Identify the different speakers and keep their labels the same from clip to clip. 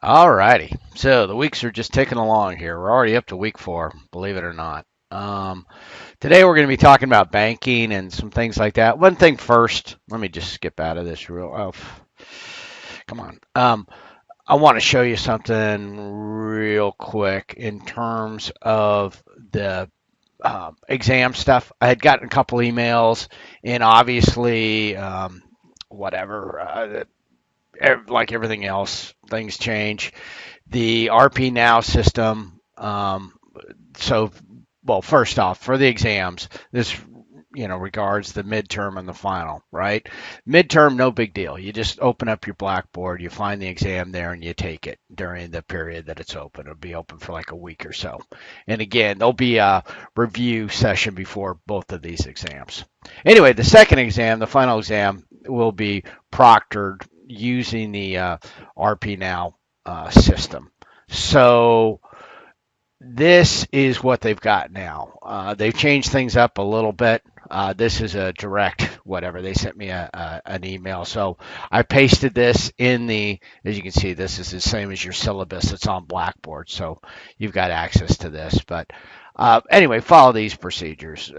Speaker 1: All righty. So the weeks are just ticking along here. We're already up to week 4, believe it or not. Today we're going to be talking about banking and some things like that. One thing first, let me just skip out of this real. Oh, come on. I want to show you something real quick in terms of the exam stuff. I had gotten a couple emails, and obviously, whatever. Like everything else, things change. The RP Now system. So, well, first off, for the exams, this regards the midterm and the final, right? Midterm, no big deal. You just open up your Blackboard, you find the exam there, and you take it during the period that it's open. It'll be open for like a week or so. And again, there'll be a review session before both of these exams. Anyway, the second exam, the final exam, will be proctored using the RP Now system. So this is what they've got now. They've changed things up a little bit. This is a direct whatever. They sent me an email. So I pasted this in as you can see, this is the same as your syllabus that's on Blackboard. So you've got access to this. But anyway, follow these procedures.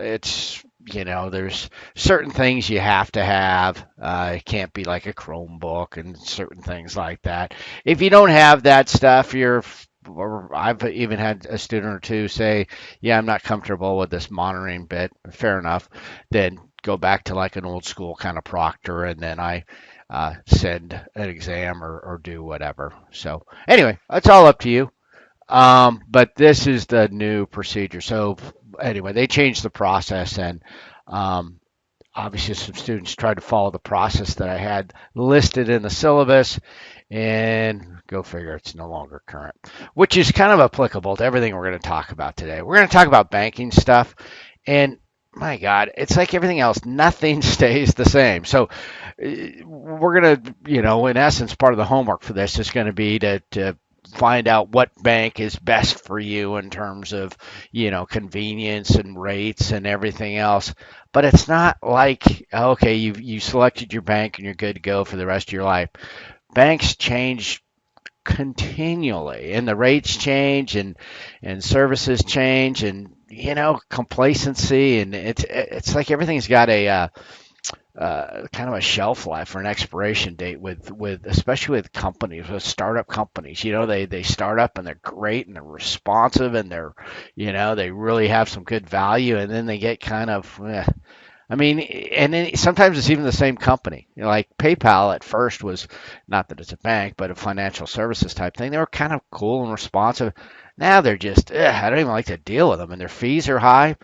Speaker 1: There's certain things you have to have. It can't be like a Chromebook and certain things like that. If you don't have that stuff, or I've even had a student or two say, yeah, I'm not comfortable with this monitoring bit. Fair enough. Then go back to like an old school kind of proctor, and then I send an exam or do whatever. So anyway, that's all up to you. But this is the new procedure. So anyway, they changed the process, and um, obviously some students tried to follow the process that I had listed in the syllabus, and go figure, it's no longer current, which is kind of applicable to everything we're going to talk about today. We're going to talk about banking stuff, and my God, it's like everything else, nothing stays the same. So we're going to, in essence, part of the homework for this is going to be to find out what bank is best for you in terms of, convenience and rates and everything else. But it's not like, okay, you selected your bank and you're good to go for the rest of your life. Banks change continually, and the rates change, and services change, and complacency, and it's like everything's got a kind of a shelf life or an expiration date with especially with companies, with startup companies. They start up and they're great and they're responsive and they really have some good value, and then they get kind of I mean, and then sometimes it's even the same company. Like PayPal at first was, not that it's a bank, but a financial services type thing. They were kind of cool and responsive. Now they're just, I don't even like to deal with them, and their fees are high.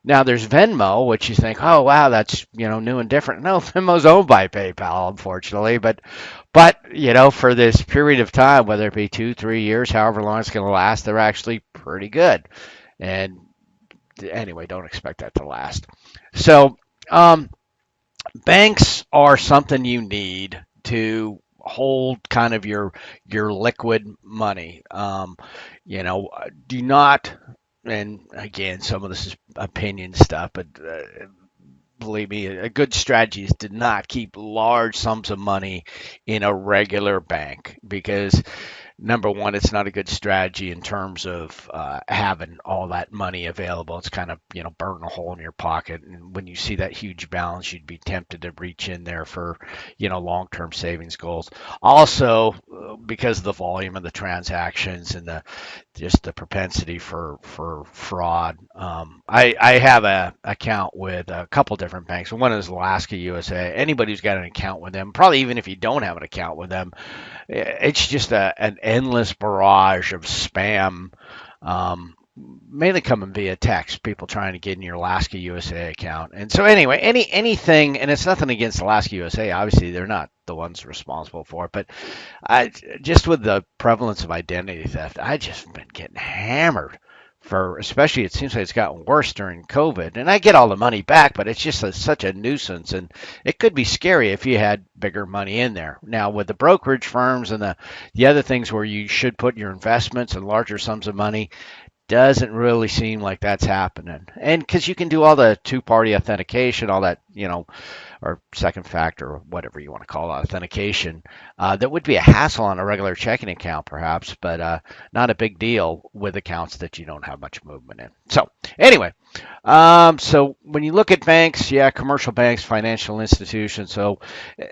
Speaker 1: Now there's Venmo, which you think, oh wow, that's new and different. No, Venmo's owned by PayPal, unfortunately, but for this period of time, whether it be 2, 3 years, however long it's going to last, they're actually pretty good. And anyway, don't expect that to last. So um, banks are something you need to hold kind of your liquid money. Do not, and again, some of this is opinion stuff, but believe me, a good strategy is to not keep large sums of money in a regular bank, because number one, it's not a good strategy in terms of having all that money available. It's kind of, burn a hole in your pocket. And when you see that huge balance, you'd be tempted to reach in there for, long-term savings goals. Also, because of the volume of the transactions and just the propensity for fraud. I have a account with a couple different banks. One is Alaska USA. Anybody who's got an account with them, probably even if you don't have an account with them, it's just an endless barrage of spam, mainly coming via text. People trying to get in your Alaska USA account, and so anyway, anything, and it's nothing against Alaska USA. Obviously, they're not the ones responsible for it, but just with the prevalence of identity theft, I just been getting hammered. Especially, it seems like it's gotten worse during COVID, and I get all the money back, but it's just such a nuisance, and it could be scary if you had bigger money in there. Now, with the brokerage firms and the other things where you should put your investments and larger sums of money, doesn't really seem like that's happening. And because you can do all the two-party authentication, all that, or second factor, or whatever you want to call it, authentication, that would be a hassle on a regular checking account, perhaps, but not a big deal with accounts that you don't have much movement in. So, anyway, so when you look at banks, yeah, commercial banks, financial institutions, so uh,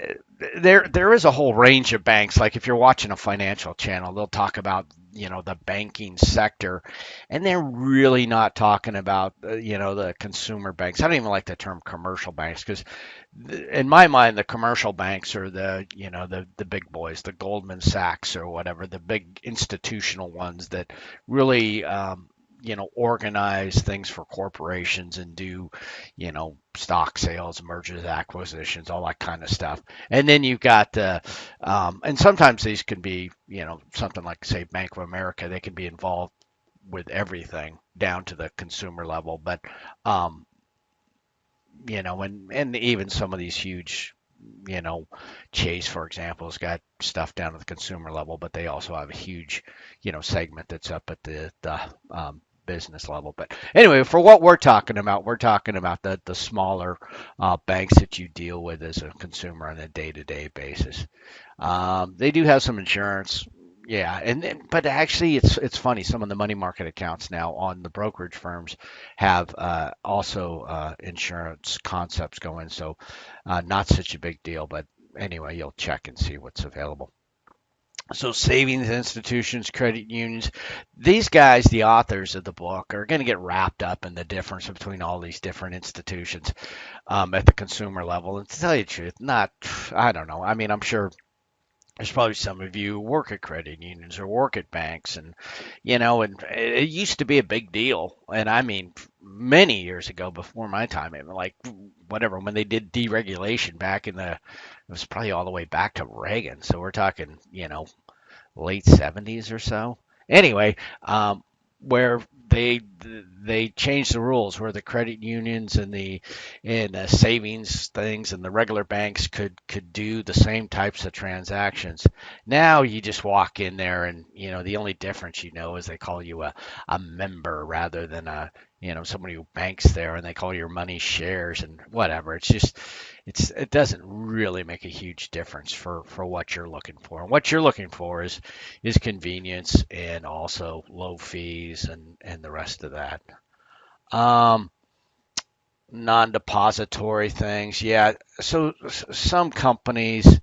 Speaker 1: there is a whole range of banks. Like if you're watching a financial channel, they'll talk about the banking sector, and they're really not talking about the consumer banks. I don't even like the term commercial banks because in my mind the commercial banks are the big boys, the Goldman Sachs or whatever, the big institutional ones that really organize things for corporations and do, stock sales, mergers, acquisitions, all that kind of stuff. And then you've got and sometimes these can be, something like, say, Bank of America. They can be involved with everything down to the consumer level. But, and even some of these huge, you know, Chase, for example, has got stuff down at the consumer level, but they also have a huge, segment that's up at the business level. But anyway, for what we're talking about the smaller banks that you deal with as a consumer on a day-to-day basis. They do have some insurance. Yeah, but actually, it's funny. Some of the money market accounts now on the brokerage firms have also insurance concepts going, so not such a big deal. But anyway, you'll check and see what's available. So savings institutions, credit unions, these guys, the authors of the book, are going to get wrapped up in the difference between all these different institutions at the consumer level. And to tell you the truth, not, I don't know. I mean, I'm sure there's probably some of you who work at credit unions or work at banks, and it used to be a big deal. And I mean, many years ago, before my time, even like whatever, when they did deregulation back it was probably all the way back to Reagan. So we're talking, late 70s or so. Anyway, where they changed the rules where the credit unions and the savings things and the regular banks could do the same types of transactions. Now you just walk in there and the only difference is they call you a member rather than somebody who banks there, and they call your money shares and whatever. It doesn't really make a huge difference for what you're looking for. And what you're looking for is convenience and also low fees and the rest of that. Um, Non-depository things, yeah. So some companies,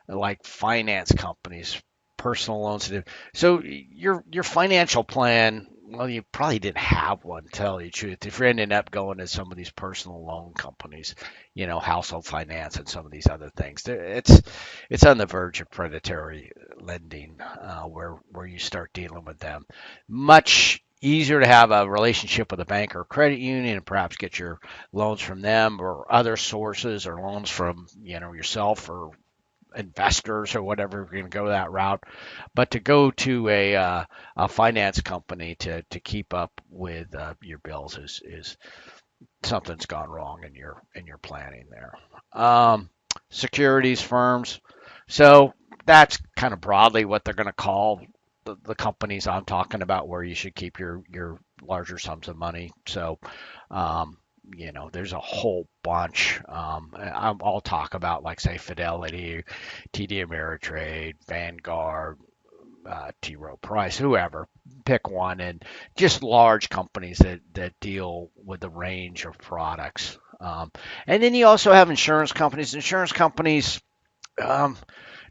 Speaker 1: like finance companies, personal loans. So your financial plan, well, you probably didn't have one, to tell you the truth. If you're ending up going to some of these personal loan companies, household finance and some of these other things, it's on the verge of predatory lending, where you start dealing with them. Much easier to have a relationship with a bank or credit union and perhaps get your loans from them or other sources, or loans from yourself or investors or whatever, if you're going to go that route. But to go to a finance company to keep up with your bills is something's gone wrong in your planning there. Securities firms. So that's kind of broadly what they're going to call the companies I'm talking about, where you should keep your larger sums of money. So there's a whole bunch. I'll talk about, like, say, Fidelity, TD Ameritrade, Vanguard, T. Rowe Price, whoever. Pick one, and just large companies that deal with a range of products. And then you also have insurance companies. Insurance companies, um,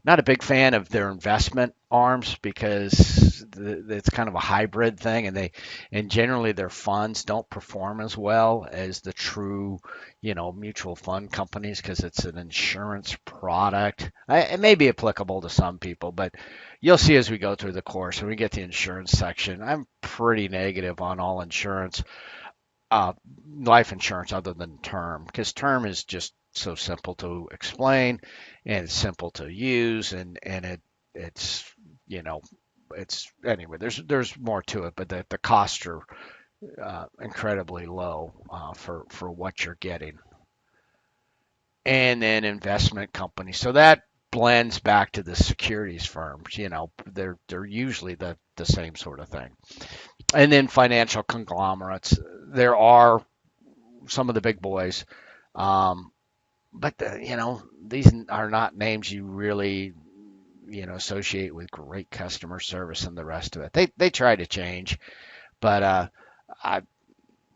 Speaker 1: not a big fan of their investment arms because it's kind of a hybrid thing, and generally their funds don't perform as well as the true, mutual fund companies, because it's an insurance product. It may be applicable to some people, but you'll see as we go through the course, when we get to the insurance section, I'm pretty negative on all insurance, uh, life insurance other than term, because term is just so simple to explain and it's simple to use, and it's you know it's anyway. There's more to it, but the costs are incredibly low for what you're getting. And then investment companies. So that blends back to the securities firms. They're usually the same sort of thing. And then financial conglomerates. There are some of the big boys, um, but these are not names you really associate with great customer service and the rest of it. They try to change, but I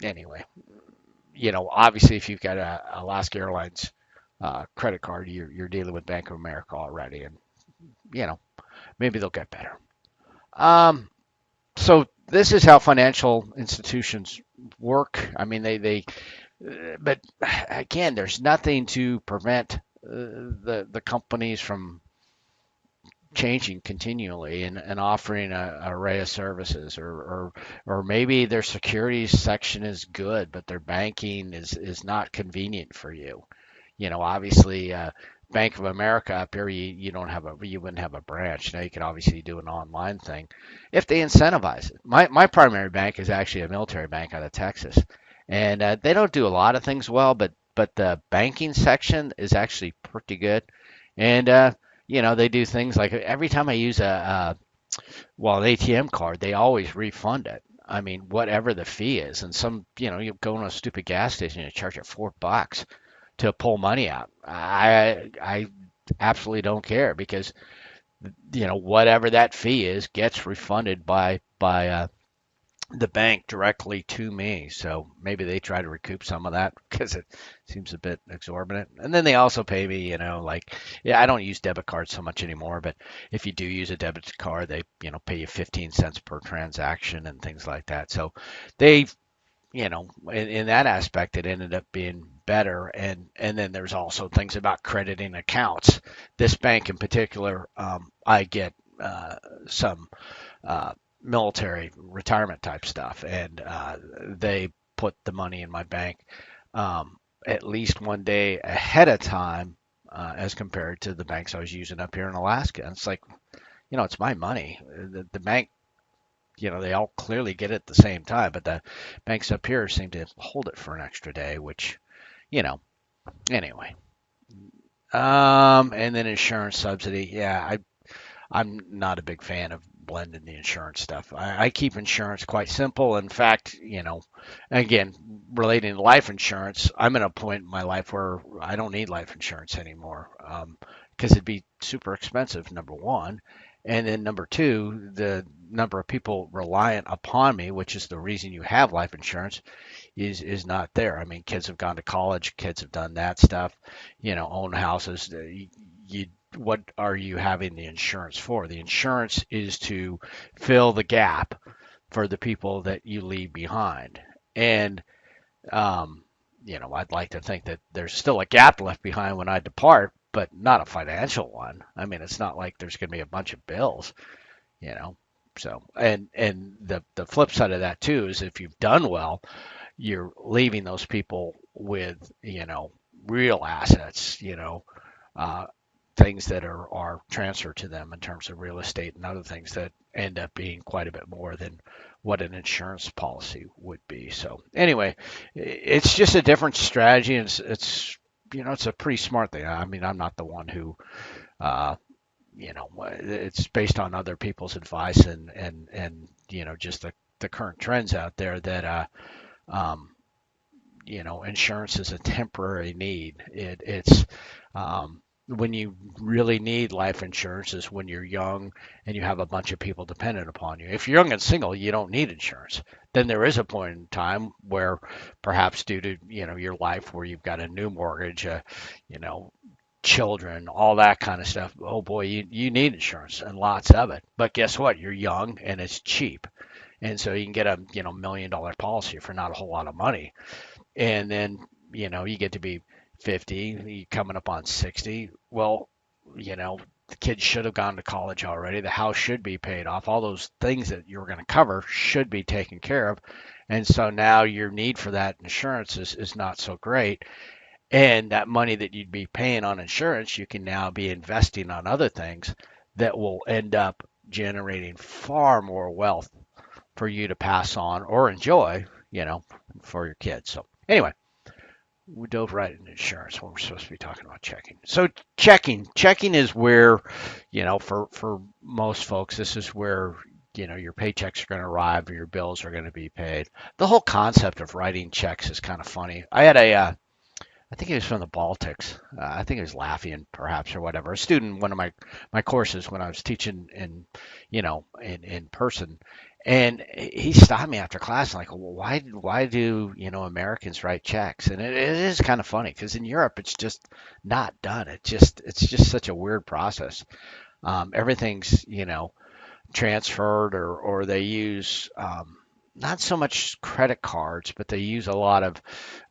Speaker 1: anyway, obviously if you've got a Alaska Airlines credit card, you're dealing with Bank of America already, and you know maybe they'll get better. Um, so this is how financial institutions work. I mean, but again, there's nothing to prevent the companies from changing continually and offering an array of services, or maybe their securities section is good, but their banking is not convenient for you. Obviously, Bank of America up here, you wouldn't have a branch. Now you could obviously do an online thing if they incentivize it. My primary bank is actually a military bank out of Texas, and they don't do a lot of things well, but the banking section is actually pretty good, and they do things like every time I use an ATM card, they always refund it. I mean, whatever the fee is, and you go to a stupid gas station and you charge it $4 to pull money out. I absolutely don't care because whatever that fee is gets refunded by the bank directly to me. So maybe they try to recoup some of that because it seems a bit exorbitant. And then they also pay me, like, yeah, I don't use debit cards so much anymore, but if you do use a debit card, they, pay you 15 cents per transaction and things like that. So they, in that aspect, it ended up being better. And then there's also things about crediting accounts. This bank in particular, I get some uh, military retirement type stuff, and they put the money in my bank at least one day ahead of time as compared to the banks I was using up here in Alaska. And it's like, it's my money. The bank, they all clearly get it at the same time, but the banks up here seem to hold it for an extra day, which, you know, anyway. And then insurance subsidy. Yeah, I'm not a big fan of blending the insurance stuff. I keep insurance quite simple. In fact, again, relating to life insurance, I'm at a point in my life where I don't need life insurance anymore because it'd be super expensive, number one. And then number two, the number of people reliant upon me, which is the reason you have life insurance, is not there. I mean, kids have gone to college, kids have done that stuff, own houses. What are you having the insurance for? The insurance is to fill the gap for the people that you leave behind. And um, I'd like to think that there's still a gap left behind when I depart, but not a financial one. I mean, it's not like there's going to be a bunch of bills, you know. So, and the flip side of that too is if you've done well, you're leaving those people with, real assets, uh, things that are transferred to them in terms of real estate and other things that end up being quite a bit more than what an insurance policy would be. So anyway, it's just a different strategy, and it's a pretty smart thing. I mean, I'm not the one who uh, it's based on other people's advice and just the current trends out there that um, insurance is a temporary need. It's when you really need life insurance is when you're young and you have a bunch of people dependent upon you. If you're young and single, you don't need insurance. Then there is a point in time where perhaps due to, your life where you've got a new mortgage, you know, children, all that kind of stuff. Oh boy, you need insurance and lots of it. But guess what? You're young and it's cheap. And so you can get a, $1 million policy for not a whole lot of money. And then you get to be 50, you coming up on 60. Well, the kids should have gone to college already, the house should be paid off, all those things that you were going to cover should be taken care of, and so now your need for that insurance is not so great, and that money that you'd be paying on insurance you can now be investing on other things that will end up generating far more wealth for you to pass on or enjoy, for your kids. So anyway, We dove right into insurance when we're supposed to be talking about checking. So checking is where, for most folks, this is where your paychecks are going to arrive or your bills are going to be paid. The whole concept of writing checks is kind of funny. I had I think he was from the Baltics. I think he was Latvian, perhaps, or whatever. A student, in one of my courses when I was teaching in person, and he stopped me after class and like, well, why do Americans write checks? And it is kind of funny because in Europe it's just not done. It's just such a weird process. Everything's transferred or they use not so much credit cards, but they use a lot of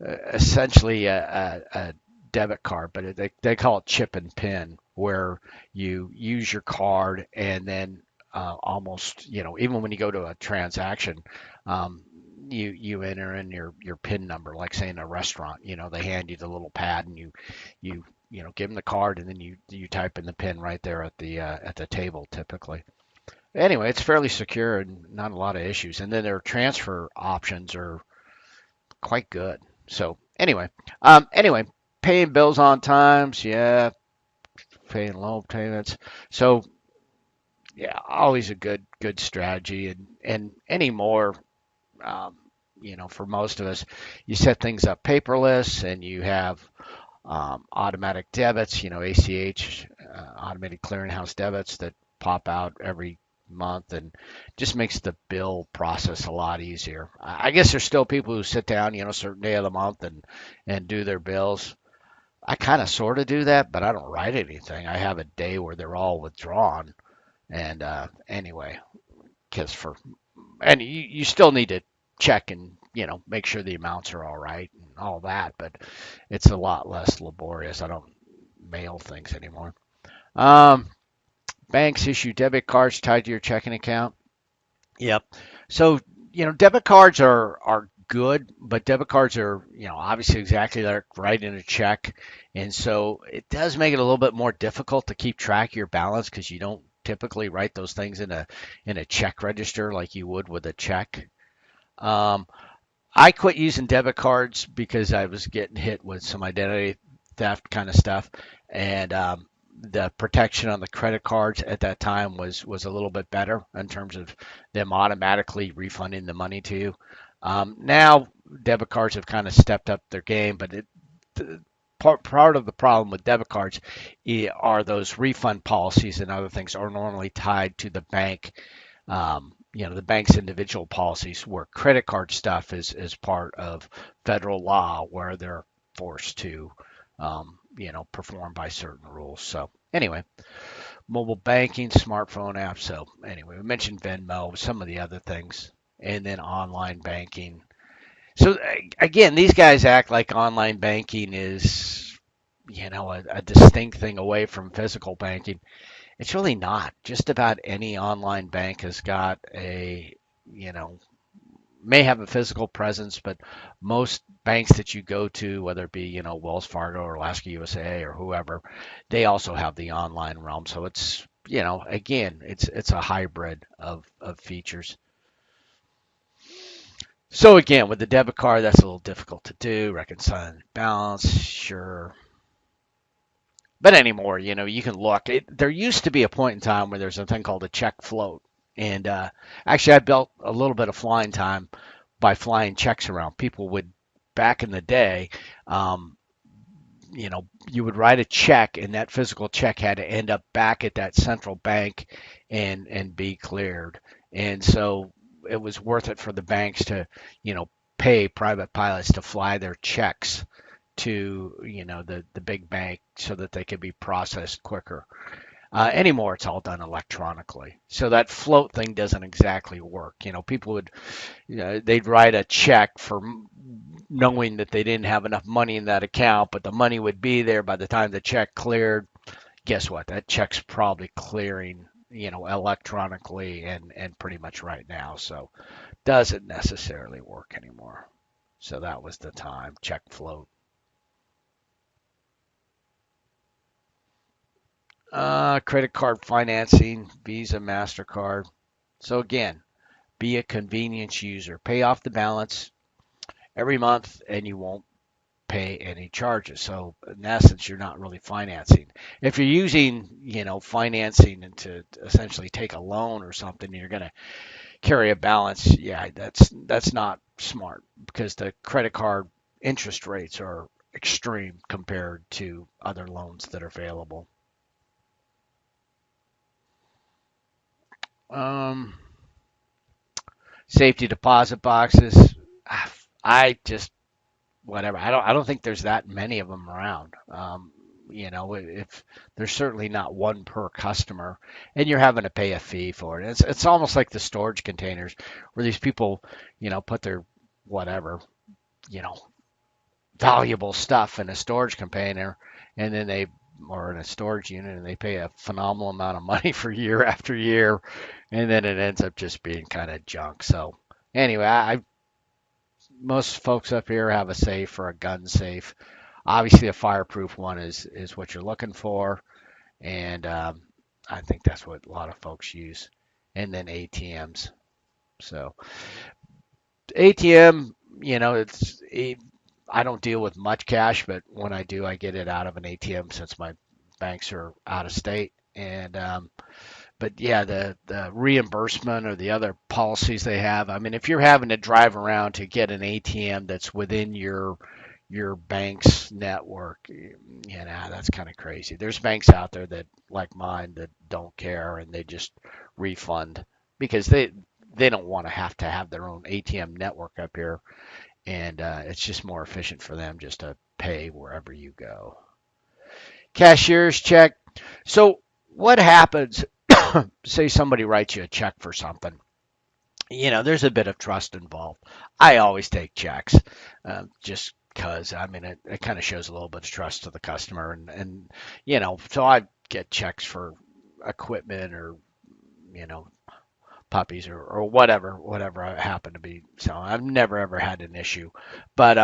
Speaker 1: essentially a debit card, but they call it chip and pin, where you use your card and then almost, even when you go to a transaction, you enter in your pin number, like say in a restaurant, they hand you the little pad and you give them the card and then you type in the pin right there at the table typically. Anyway, it's fairly secure and not a lot of issues. And then their transfer options are quite good. So anyway, paying bills on times, yeah, paying loan payments. So yeah, always a good strategy. And anymore, um, for most of us, you set things up paperless and you have automatic debits, ACH, automated clearinghouse debits that pop out every month and just makes the bill process a lot easier. I guess there's still people who sit down, a certain day of the month and do their bills. I kind of sort of do that, but I don't write anything. I have a day where they're all withdrawn. And anyway, because you still need to check and make sure the amounts are all right and all that, but it's a lot less laborious. I don't mail things anymore. Um, Banks issue debit cards tied to your checking account. Yep. So, debit cards are good, but debit cards are, obviously exactly like writing a check. And so it does make it a little bit more difficult to keep track of your balance because you don't typically write those things in a check register like you would with a check. Um, I quit using debit cards because I was getting hit with some identity theft kind of stuff, and the protection on the credit cards at that time was a little bit better in terms of them automatically refunding the money to you. Now debit cards have kind of stepped up their game, but the, part of the problem with debit cards are those refund policies and other things are normally tied to the bank, the bank's individual policies, where credit card stuff is part of federal law where they're forced to, perform by certain rules. So anyway, mobile banking, smartphone apps. So anyway, we mentioned Venmo, some of the other things, and then online banking. So again, these guys act like online banking is, a distinct thing away from physical banking. It's really not. Just about any online bank has got you know, may have a physical presence, but most banks that you go to, whether it be, Wells Fargo or Alaska USA or whoever, they also have the online realm. So it's, again, it's a hybrid of features. So again, with the debit card, that's a little difficult to do. Reconciling balance, sure. But anymore, you can look. There used to be a point in time where there's a thing called a check float. And actually, I built a little bit of flying time by flying checks around. People would, back in the day, um, you would write a check, and that physical check had to end up back at that central bank and be cleared. And so it was worth it for the banks to, pay private pilots to fly their checks to, the big bank so that they could be processed quicker. Anymore, it's all done electronically. So that float thing doesn't exactly work. People would, they'd write a check for knowing that they didn't have enough money in that account, but the money would be there by the time the check cleared. Guess what? That check's probably clearing, electronically and pretty much right now. So doesn't necessarily work anymore. So that was the time. Check float. Credit card financing, Visa, MasterCard. So again, be a convenience user. Pay off the balance every month and you won't pay any charges. So in essence, you're not really financing. If you're using, financing and to essentially take a loan or something, you're going to carry a balance. Yeah, that's not smart because the credit card interest rates are extreme compared to other loans that are available. Um, Safety deposit boxes. I just whatever. I don't think there's that many of them around. If there's certainly not one per customer, and you're having to pay a fee for it. It's almost like the storage containers where these people, put their whatever, you know, valuable stuff in a storage container, and then they or in a storage unit, and they pay a phenomenal amount of money for year after year, and then it ends up just being kind of junk. So anyway, most folks up here have a safe or a gun safe. Obviously, a fireproof one is what you're looking for, and I think that's what a lot of folks use. And then ATMs. So ATM, I don't deal with much cash, but when I do, I get it out of an ATM since my banks are out of state. And but yeah, the reimbursement or the other policies they have. I mean, if you're having to drive around to get an ATM that's within your bank's network, that's kind of crazy. There's banks out there that like mine that don't care and they just refund because they don't want to have their own ATM network up here, and it's just more efficient for them just to pay wherever you go. Cashier's check. So what happens? Say somebody writes you a check for something. There's a bit of trust involved. I always take checks, just because I mean it kind of shows a little bit of trust to the customer, and so I get checks for equipment or you know puppies or whatever I happen to be selling. I've never ever had an issue, but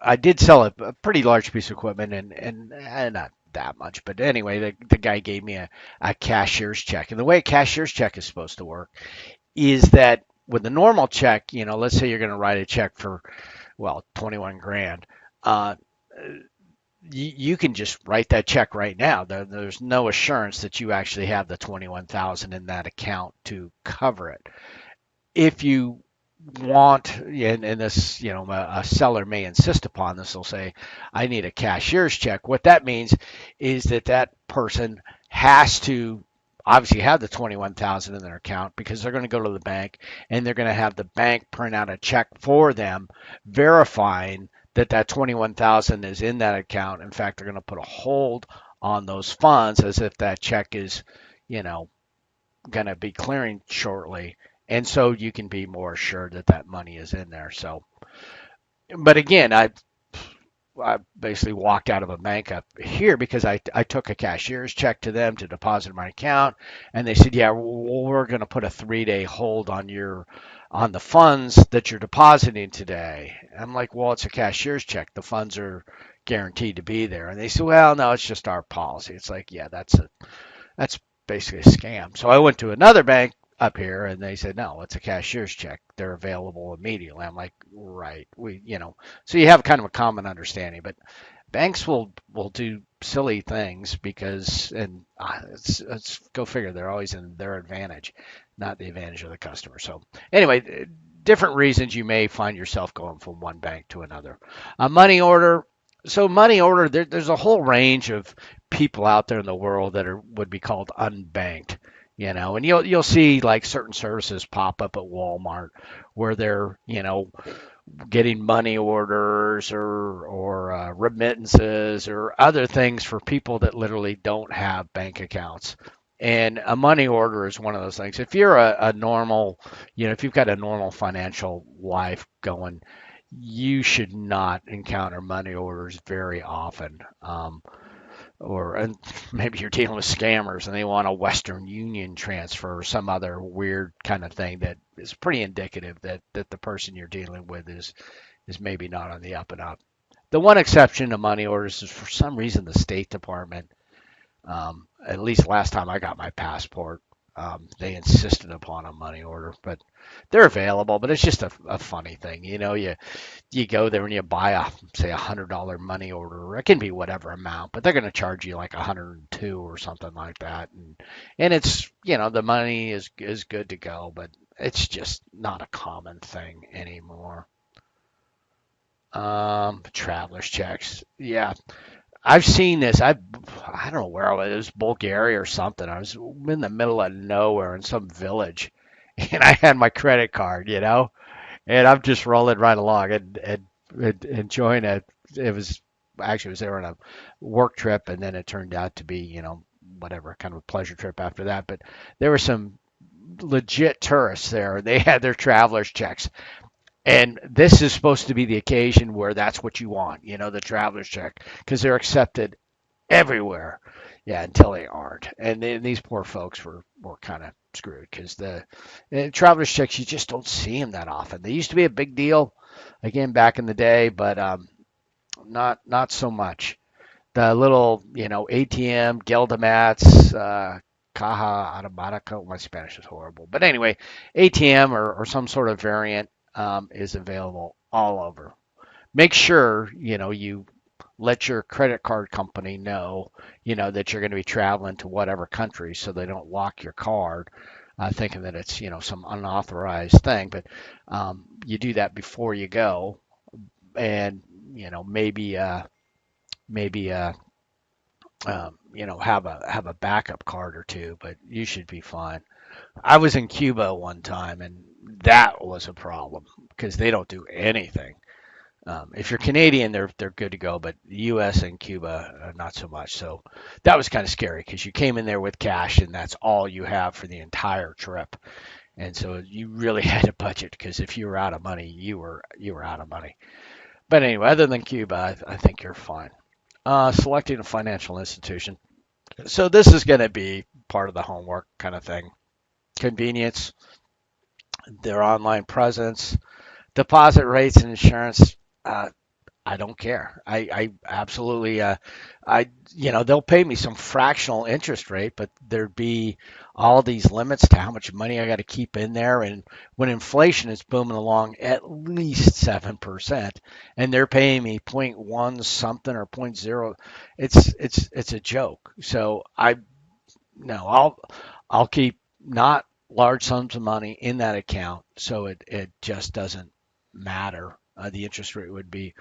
Speaker 1: I did sell a pretty large piece of equipment and not that much, but anyway, the guy gave me a cashier's check, and the way a cashier's check is supposed to work is that with a normal check, let's say you're going to write a check for, well, 21 grand. Uh, you can just write that check right now. There's no assurance that you actually have the 21,000 in that account to cover it. If you want, and this, a seller may insist upon this, they'll say, I need a cashier's check. What that means is that person has to obviously have the 21,000 in their account because they're going to go to the bank and they're going to have the bank print out a check for them verifying that 21,000 is in that account. In fact, they're going to put a hold on those funds as if that check is, you know, going to be clearing shortly. And so you can be more assured that money is in there. So, but again, I basically walked out of a bank up here because I took a cashier's check to them to deposit in my account, and they said, yeah, we're going to put a 3-day hold on the funds that you're depositing today. I'm like, well, it's a cashier's check. The funds are guaranteed to be there. And they said, well, no, it's just our policy. It's like, yeah, that's basically a scam. So I went to another bank up here and they said, no, it's a cashier's check. They're available immediately. I'm like, right. So you have kind of a common understanding, but banks will do silly things because, and let's go figure, they're always in their advantage, not the advantage of the customer. So anyway, different reasons you may find yourself going from one bank to another. A money order. So money order, there's a whole range of people out there in the world that would be called unbanked, and you'll see like certain services pop up at Walmart where they're, getting money orders or remittances or other things for people that literally don't have bank accounts. And a money order is one of those things. If you're a normal, if you've got a normal financial life going, you should not encounter money orders very often. And maybe you're dealing with scammers and they want a Western Union transfer or some other weird kind of thing that is pretty indicative that the person you're dealing with is maybe not on the up and up. The one exception to money orders is for some reason the State Department, at least last time I got my passport, They insisted upon a money order, but they're available. But it's just a funny thing, you go there and you buy say $100 money order. It can be whatever amount, but they're going to charge you like 102 or something like that, and it's the money is good to go, but it's just not a common thing anymore. Traveler's checks, yeah. I've seen this. I don't know where it was, Bulgaria or something. I was in the middle of nowhere in some village, and I had my credit card, and I'm just rolling right along and enjoying it. It was actually, it was there on a work trip, and then it turned out to be, whatever kind of a pleasure trip after that. But there were some legit tourists there. They had their traveler's checks. And this is supposed to be the occasion where that's what you want, the traveler's check, because they're accepted everywhere. Yeah, until they aren't. And these poor folks were kind of screwed because the traveler's checks, you just don't see them that often. They used to be a big deal, again, back in the day, but not so much. The little, ATM, Geldemats, Caja Automático. My Spanish is horrible. But anyway, ATM or some sort of variant is available all over. Make sure, you let your credit card company know, that you're going to be traveling to whatever country so they don't lock your card thinking that it's, some unauthorized thing. But you do that before you go and, maybe have a backup card or two, but you should be fine. I was in Cuba one time, and that was a problem because they don't do anything. If you're Canadian, they're good to go, but U.S. and Cuba, not so much. So that was kind of scary because you came in there with cash, and that's all you have for the entire trip. And so you really had to budget because if you were out of money, you were out of money. But anyway, other than Cuba, I think you're fine. Selecting a financial institution. So this is going to be part of the homework kind of thing. Convenience, their online presence, deposit rates and insurance. I don't care. I absolutely, they'll pay me some fractional interest rate, but there'd be all these limits to how much money I got to keep in there. And when inflation is booming along at least 7%, and they're paying me point 0.1 something or point 0, it's a joke. So no, I'll keep not large sums of money in that account, so it just doesn't matter. The interest rate would be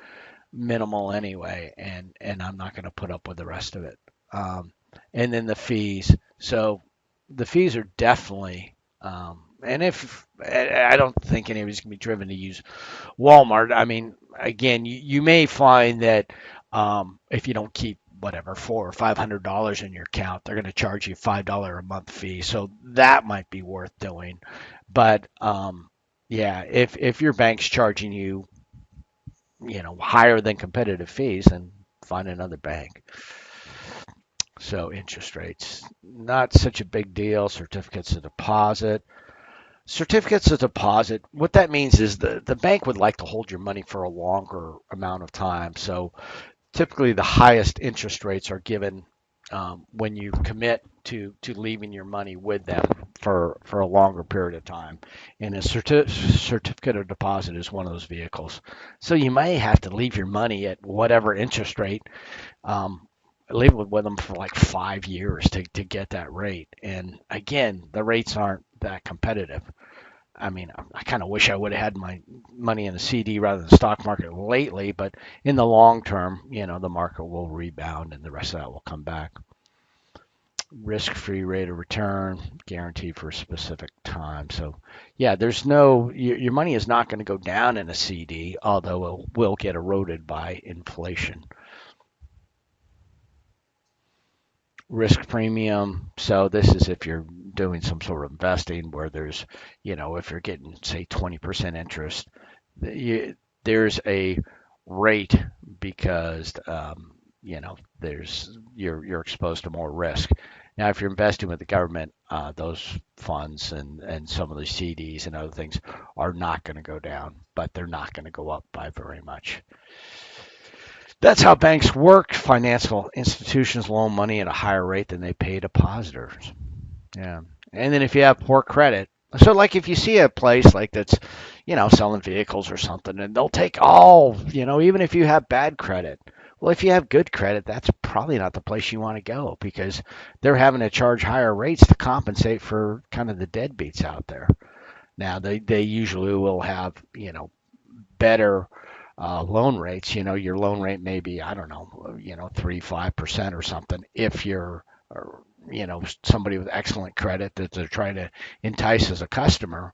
Speaker 1: minimal anyway, and I'm not going to put up with the rest of it. And then the fees. So the fees are definitely, and if I don't think anybody's going to be driven to use Walmart. I mean, again, you may find that if you don't keep whatever $400 or $500 in your account, they're going to charge you $5 a month fee. So that might be worth doing. But yeah, if your bank's charging you, higher than competitive fees, then find another bank. So interest rates, not such a big deal. Certificates of deposit. Certificates of deposit, what that means is the bank would like to hold your money for a longer amount of time. So typically the highest interest rates are given when you commit to leaving your money with them for a longer period of time. And a certificate of deposit is one of those vehicles. So you may have to leave your money at whatever interest rate, leave it with them for like 5 years to get that rate. And again, the rates aren't that competitive. I mean, I kind of wish I would have had my money in a CD rather than the stock market lately, but in the long term, the market will rebound and the rest of that will come back. Risk-free rate of return, guaranteed for a specific time. So, yeah, your money is not going to go down in a CD, although it will get eroded by inflation. Risk premium. So this is if you're doing some sort of investing where there's, if you're getting say 20% interest, there's a rate because you're exposed to more risk. Now, if you're investing with the government, those funds and some of the CDs and other things are not going to go down, but they're not going to go up by very much. That's how banks work. Financial institutions loan money at a higher rate than they pay depositors. Yeah. And then if you have poor credit, so like if you see a place like that's, selling vehicles or something, and they'll take all, even if you have bad credit. Well, if you have good credit, that's probably not the place you want to go because they're having to charge higher rates to compensate for kind of the deadbeats out there. Now, they usually will have, better loan rates. Your loan rate may be, I don't know, 3, 5% or something if you're, somebody with excellent credit that they're trying to entice as a customer.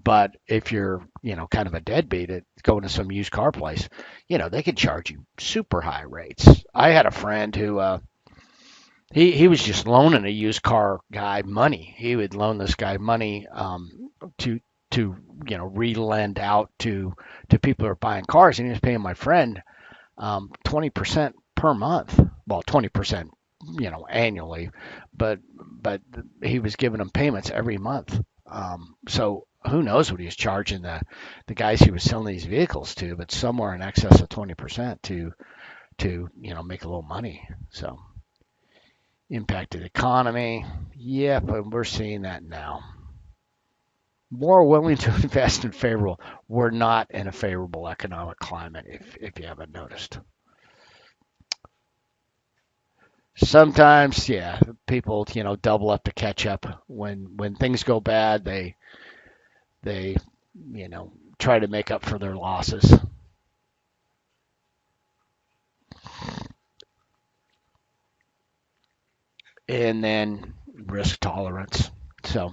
Speaker 1: But if you're, kind of a deadbeat at going to some used car place, they could charge you super high rates. I had a friend who he was just loaning a used car guy money. He would loan this guy money to re-lend out to people who are buying cars, and he was paying my friend 20% per month. Well, 20%, annually, but he was giving them payments every month. So who knows what he was charging the guys he was selling these vehicles to, but somewhere in excess of 20% to make a little money. So impacted economy, yeah, but we're seeing that now. More willing to invest in favorable. We're not in a favorable economic climate, if you haven't noticed. Sometimes, yeah, people, double up to catch up. When things go bad, they try to make up for their losses. And then risk tolerance. So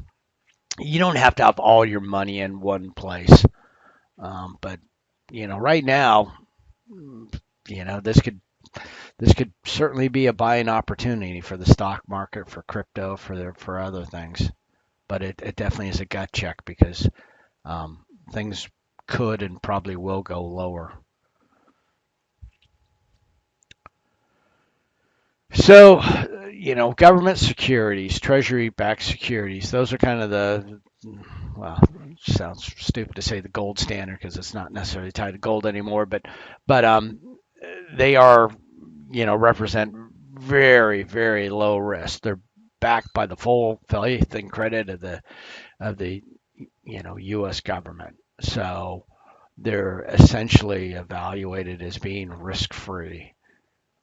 Speaker 1: you don't have to have all your money in one place. But right now, this could certainly be a buying opportunity for the stock market, for crypto, for other things. But it definitely is a gut check because things could and probably will go lower. So, government securities, Treasury-backed securities, those are kind of well, it sounds stupid to say the gold standard because it's not necessarily tied to gold anymore, but they are, represent very, very low risk. They're backed by the full faith and credit of the U.S. government. So they're essentially evaluated as being risk-free.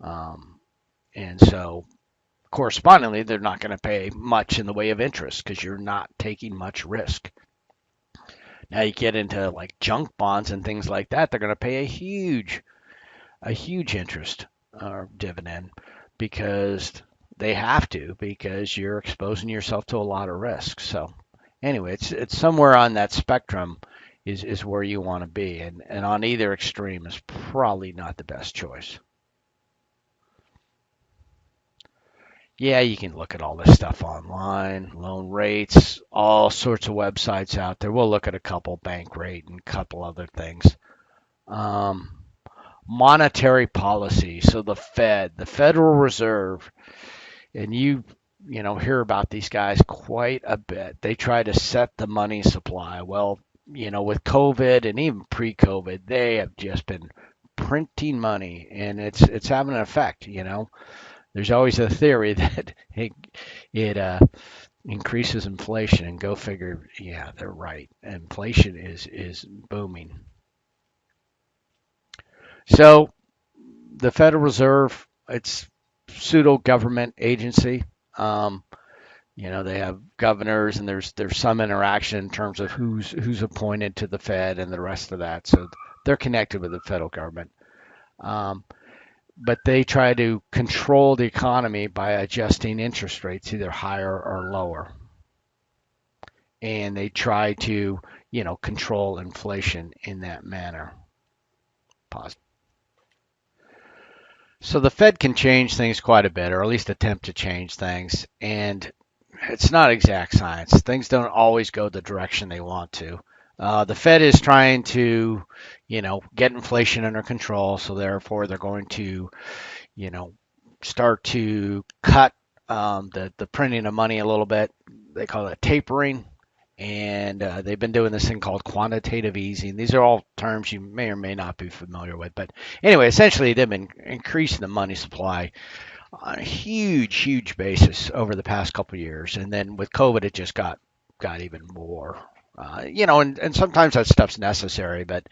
Speaker 1: And so correspondingly, they're not going to pay much in the way of interest because you're not taking much risk. Now you get into like junk bonds and things like that, they're going to pay a huge interest or dividend because they have to because you're exposing yourself to a lot of risk. So anyway, it's somewhere on that spectrum is where you want to be, and on either extreme is probably not the best choice. Yeah, you can look at all this stuff online, loan rates, all sorts of websites out there. We'll look at a couple bank rate and a couple other things. Um, Monetary policy. So the Fed, the Federal Reserve, and you hear about these guys quite a bit. They try to set the money supply. Well, with COVID and even pre-COVID, they have just been printing money, and it's having an effect. There's always a theory that it increases inflation, and go figure. Yeah, they're right. Inflation is booming. So the Federal Reserve, it's pseudo government agency. Um, they have governors, and there's some interaction in terms of who's appointed to the Fed and the rest of that. So they're connected with the federal government. Um, but they try to control the economy by adjusting interest rates either higher or lower. And they try to, control inflation in that manner. Pause. So the Fed can change things quite a bit, or at least attempt to change things. And it's not exact science. Things don't always go the direction they want to. The Fed is trying to, get inflation under control. So therefore, they're going to, you know, start to cut the printing of money a little bit. They call it tapering. And they've been doing this thing called quantitative easing. These are all terms you may or may not be familiar with. But anyway, essentially, they've been increasing the money supply on a huge basis over the past couple of years, and then with COVID, it just got even more. And sometimes that stuff's necessary, but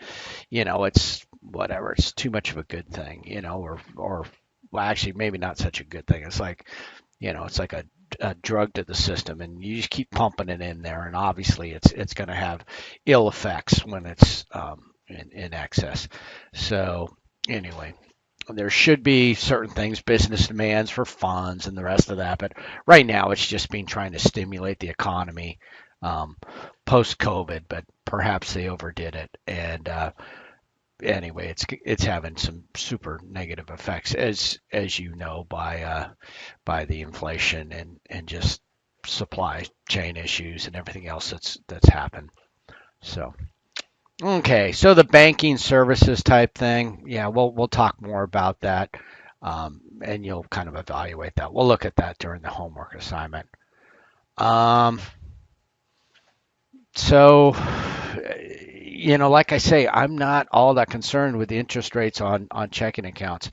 Speaker 1: it's whatever. It's too much of a good thing, or well, actually, maybe not such a good thing. It's like it's like a drug to the system, and you just keep pumping it in there, and obviously, it's going to have ill effects when it's in excess. So anyway, there should be certain things, business demands for funds and the rest of that. But right now, it's just been trying to stimulate the economy um, post COVID, but perhaps they overdid it. And anyway, it's having some super negative effects, as you know, by the inflation and just supply chain issues and everything else that's happened. So. Okay, so the banking services type thing, yeah, we'll talk more about that, and you'll kind of evaluate that. We'll look at that during the homework assignment. Um, so, like I say, I'm not all that concerned with the interest rates on checking accounts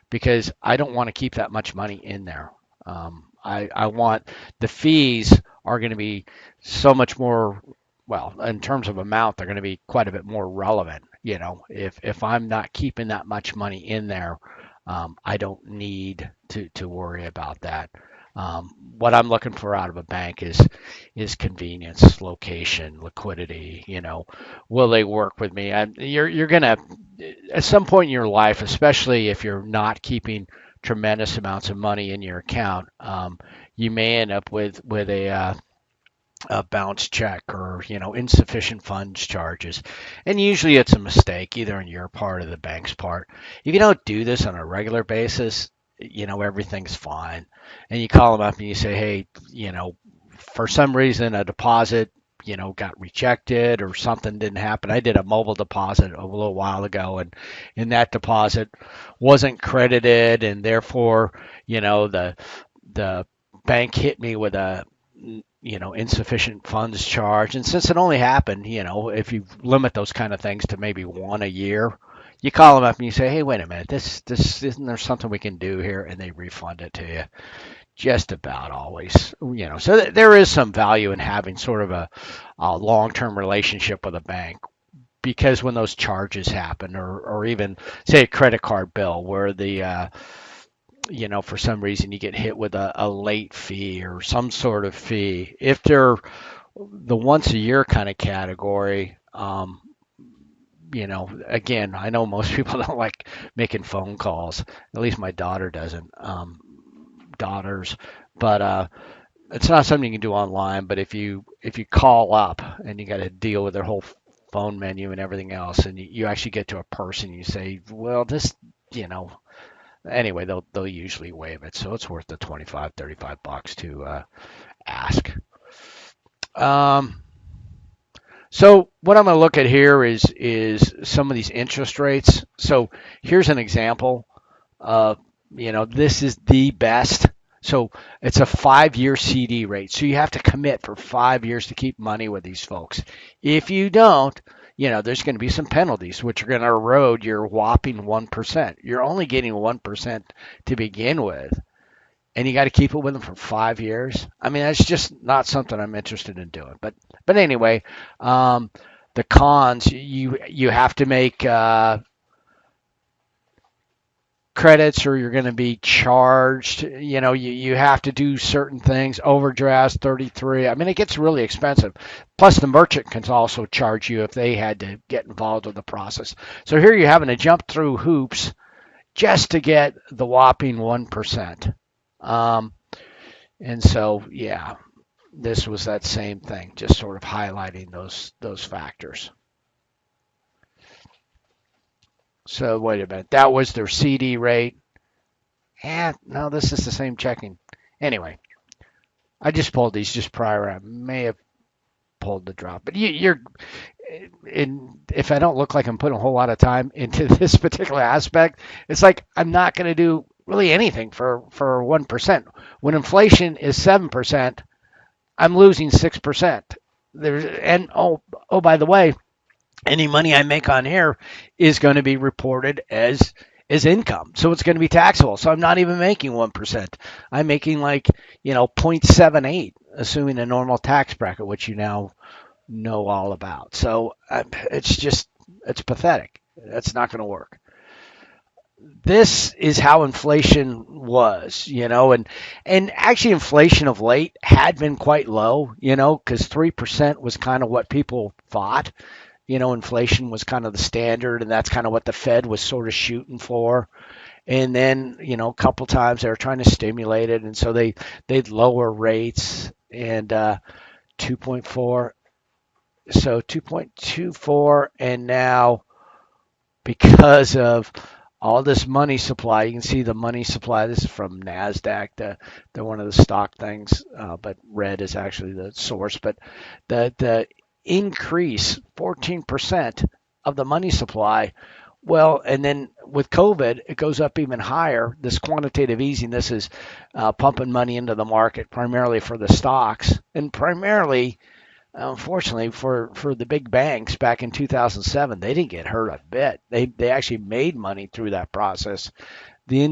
Speaker 1: because I don't want to keep that much money in there. I want the fees are going to be so much more, well, in terms of amount, they're going to be quite a bit more relevant. If I'm not keeping that much money in there, I don't need to worry about that. What I'm looking for out of a bank is convenience, location, liquidity. Will they work with me? You're gonna at some point in your life, especially if you're not keeping tremendous amounts of money in your account, you may end up with a bounce check or insufficient funds charges, and usually it's a mistake either on your part or the bank's part. If you don't do this on a regular basis, everything's fine, and you call them up and you say, hey, for some reason a deposit got rejected or something didn't happen. I did a mobile deposit a little while ago, and that deposit wasn't credited, and therefore the bank hit me with a insufficient funds charge. And since it only happened, if you limit those kind of things to maybe one a year, you call them up and you say, hey, wait a minute, this isn't there something we can do here? And they refund it to you just about always. So there is some value in having sort of a long-term relationship with a bank, because when those charges happen, or even say a credit card bill where the for some reason you get hit with a late fee or some sort of fee. If they're the once a year kind of category, again, I know most people don't like making phone calls. At least my daughter doesn't. Daughters, but it's not something you can do online. But if you call up and you got to deal with their whole phone menu and everything else, and you actually get to a person, you say, well, this, anyway, they'll usually waive it, so it's worth the 25, $35 to ask. So what I'm going to look at here is some of these interest rates. So here's an example. This is the best. So it's a 5-year CD rate. So you have to commit for 5 years to keep money with these folks. If you don't, there's going to be some penalties, which are going to erode your whopping 1%. You're only getting 1% to begin with, and you got to keep it with them for 5 years. I mean, that's just not something I'm interested in doing. But anyway, the cons, you have to make credits, or you're going to be charged. You have to do certain things. Overdrafts, 33. I mean, it gets really expensive. Plus, the merchant can also charge you if they had to get involved with the process. So here you're having to jump through hoops just to get the whopping 1%. And so, yeah, this was that same thing, just sort of highlighting those factors. So wait a minute, that was their CD rate. No, this is the same checking. Anyway, I just pulled these just prior. I may have pulled the drop, but if I don't look like I'm putting a whole lot of time into this particular aspect, it's like I'm not going to do really anything for 1%. When inflation is 7%, I'm losing 6%. By the way, any money I make on here is going to be reported as is income. So it's going to be taxable. So I'm not even making 1%. I'm making like, 0.78, assuming a normal tax bracket, which you now know all about. So it's pathetic. That's not going to work. This is how inflation was, and actually inflation of late had been quite low, because 3% was kind of what people thought. Inflation was kind of the standard, and that's kind of what the Fed was sort of shooting for. And then, a couple times they were trying to stimulate it, and so they'd lower rates and 2.4, so 2.24, and now because of all this money supply. You can see the money supply. This is from NASDAQ, the one of the stock things, but red is actually the source. But the increase, 14% of the money supply. Well, and then with COVID, it goes up even higher. This quantitative easing, this is pumping money into the market primarily for the stocks and primarily unfortunately for the big banks back in 2007, they didn't get hurt a bit. They actually made money through that process. The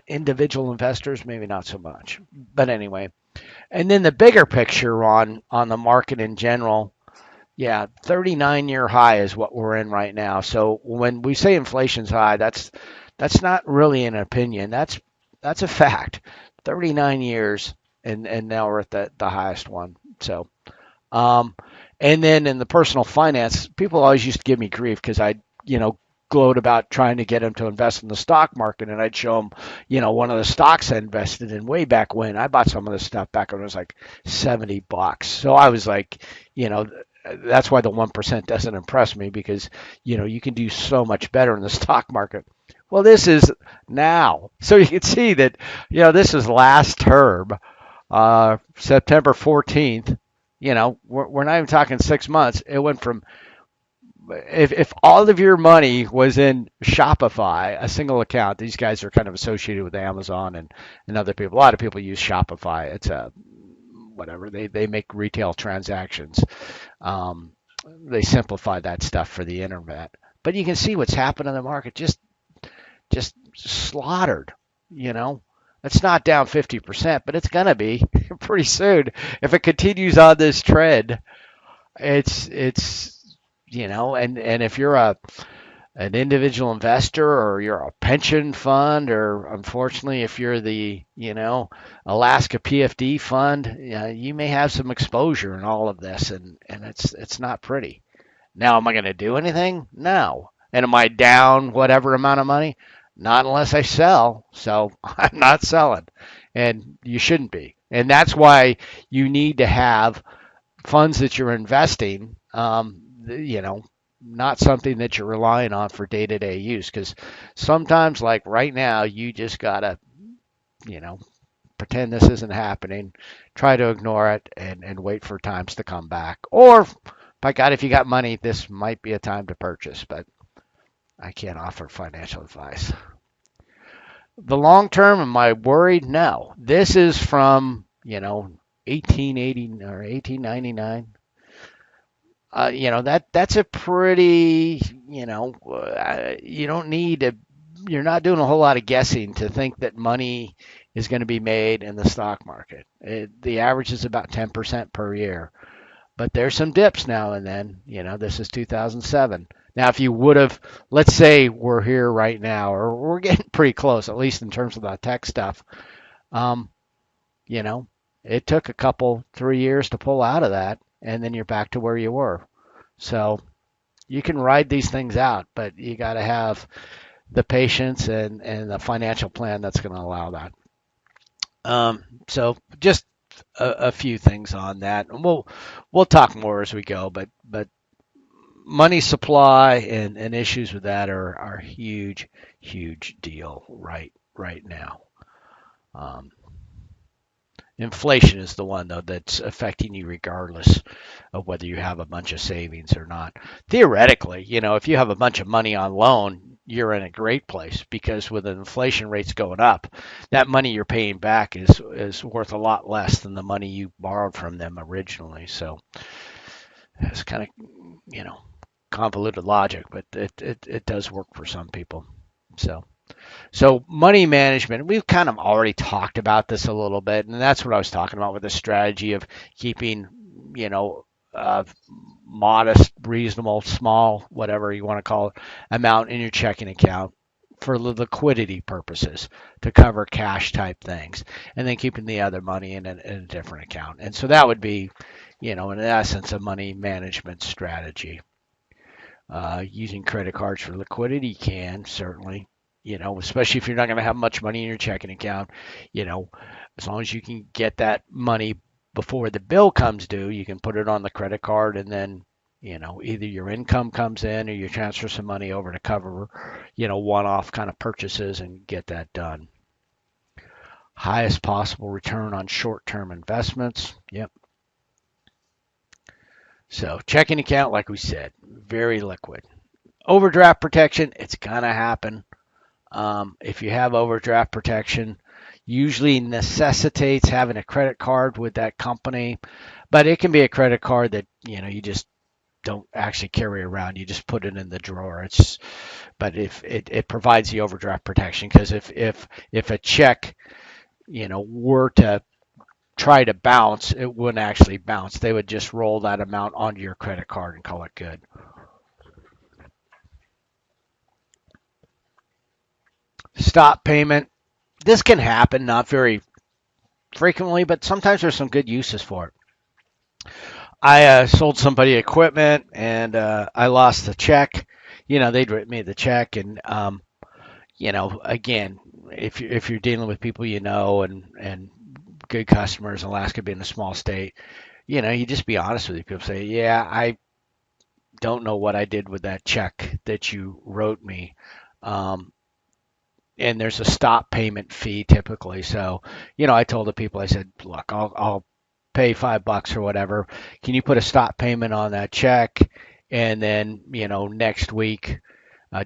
Speaker 1: individual investors, maybe not so much. But anyway, and then the bigger picture on the market in general, yeah, 39-year high is what we're in right now. So when we say inflation's high, that's not really an opinion. That's a fact. 39 years, and now we're at the highest one. So. Um, and then in the personal finance, people always used to give me grief because I, gloat about trying to get them to invest in the stock market, and I'd show them, one of the stocks I invested in way back when. I bought some of this stuff back when it was like $70. So I was like, that's why the 1% doesn't impress me because, you can do so much better in the stock market. Well, this is now. So you can see that, this is last term, September 14th. We're not even talking 6 months. It went from if all of your money was in Shopify, a single account. These guys are kind of associated with Amazon and other people. A lot of people use Shopify. It's a whatever they make retail transactions. Um, they simplify that stuff for the internet. But you can see what's happened in the market. Just slaughtered. It's not down 50%, but it's going to be pretty soon. If it continues on this trend, it's and if you're an individual investor or you're a pension fund or unfortunately if you're the, Alaska PFD fund, you may have some exposure in all of this and it's not pretty. Now, am I going to do anything? No. And am I down whatever amount of money? Not unless I sell. So I'm not selling. And you shouldn't be. And that's why you need to have funds that you're investing, not something that you're relying on for day-to-day use. Because sometimes, like right now, you just got to, pretend this isn't happening, try to ignore it, and wait for times to come back. Or, by God, if you got money, this might be a time to purchase. But I can't offer financial advice. The long term, am I worried? No. This is from, 1880 or 1899. That's a pretty, you don't need to, you're not doing a whole lot of guessing to think that money is going to be made in the stock market. The average is about 10% per year. But there's some dips now and then. This is 2007. Now, if you would have, let's say we're here right now, or we're getting pretty close, at least in terms of the tech stuff. Um, you know, it took a couple, 3 years to pull out of that, and then you're back to where you were. So you can ride these things out, but you got to have the patience and the financial plan that's going to allow that. So just a few things on that, and we'll talk more as we go. But money supply and issues with that are huge deal right now. Um, Inflation is the one though that's affecting you regardless of whether you have a bunch of savings or not. Theoretically, if you have a bunch of money on loan, you're in a great place because with inflation rates going up, that money you're paying back is worth a lot less than the money you borrowed from them originally. So it's kind of, convoluted logic, but it does work for some people. So money management, we've kind of already talked about this a little bit, and that's what I was talking about with the strategy of keeping, you know, modest, reasonable, small, whatever you want to call it, amount in your checking account for liquidity purposes to cover cash type things, and then keeping the other money in a different account. And so that would be, in essence, a money management strategy. Using credit cards for liquidity can certainly, especially if you're not going to have much money in your checking account, you know, as long as you can get that money before the bill comes due, you can put it on the credit card and then, either your income comes in or you transfer some money over to cover, one-off kind of purchases and get that done. Highest possible return on short-term investments. Yep. So checking account, like we said, very liquid. Overdraft protection, it's gonna happen. If you have overdraft protection, usually necessitates having a credit card with that company, but it can be a credit card that you just don't actually carry around. You just put it in the drawer. But if it provides the overdraft protection, because if a check were to try to bounce, it wouldn't actually bounce. They would just roll that amount onto your credit card and call it good. Stop payment. This can happen, not very frequently, but sometimes there's some good uses for it. I sold somebody equipment and I lost the check. They'd written me the check, and again, if you're dealing with people and good customers, Alaska being a small state, you just be honest with you. People say, yeah, I don't know what I did with that check that you wrote me. Um, and there's a stop payment fee typically. So, I told the people, I said, look, I'll pay $5 or whatever. Can you put a stop payment on that check? And then, next week,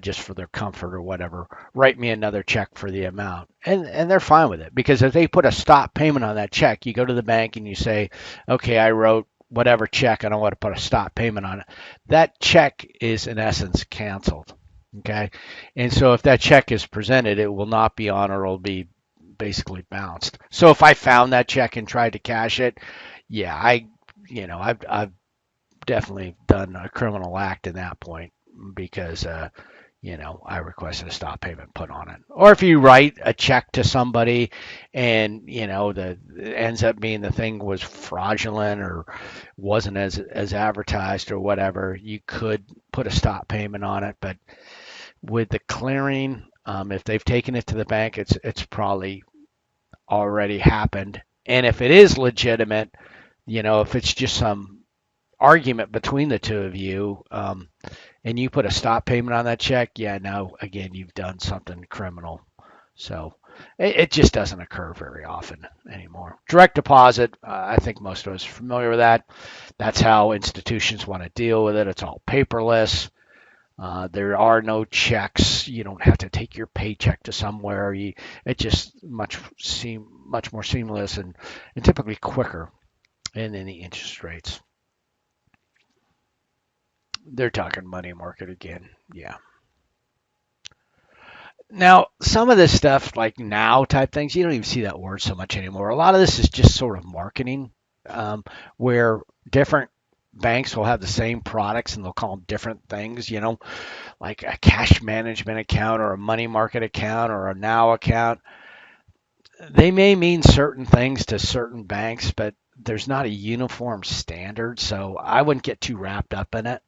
Speaker 1: just for their comfort or whatever, write me another check for the amount. And they're fine with it, because if they put a stop payment on that check, you go to the bank and you say, okay, I wrote whatever check and I want to put a stop payment on it. That check is in essence canceled. Okay. And so if that check is presented, it will not be on, or it'll be basically bounced. So if I found that check and tried to cash it, yeah, I've definitely done a criminal act in that point, because I requested a stop payment put on it. Or if you write a check to somebody and, the it ends up being the thing was fraudulent or wasn't as advertised or whatever, you could put a stop payment on it. But with the clearing, if they've taken it to the bank, it's probably already happened. And if it is legitimate, if it's just some argument between the two of you, and you put a stop payment on that check, yeah, now again, you've done something criminal. So it just doesn't occur very often anymore. Direct deposit, I think most of us are familiar with that. That's how institutions want to deal with it. It's all paperless. There are no checks. You don't have to take your paycheck to somewhere. It just much more seamless and typically quicker. And then the interest rates. They're talking money market again. Yeah. Now, some of this stuff, like now type things, you don't even see that word so much anymore. A lot of this is just sort of marketing, where different banks will have the same products and they'll call them different things, like a cash management account or a money market account or a now account. They may mean certain things to certain banks, but there's not a uniform standard. So I wouldn't get too wrapped up in it.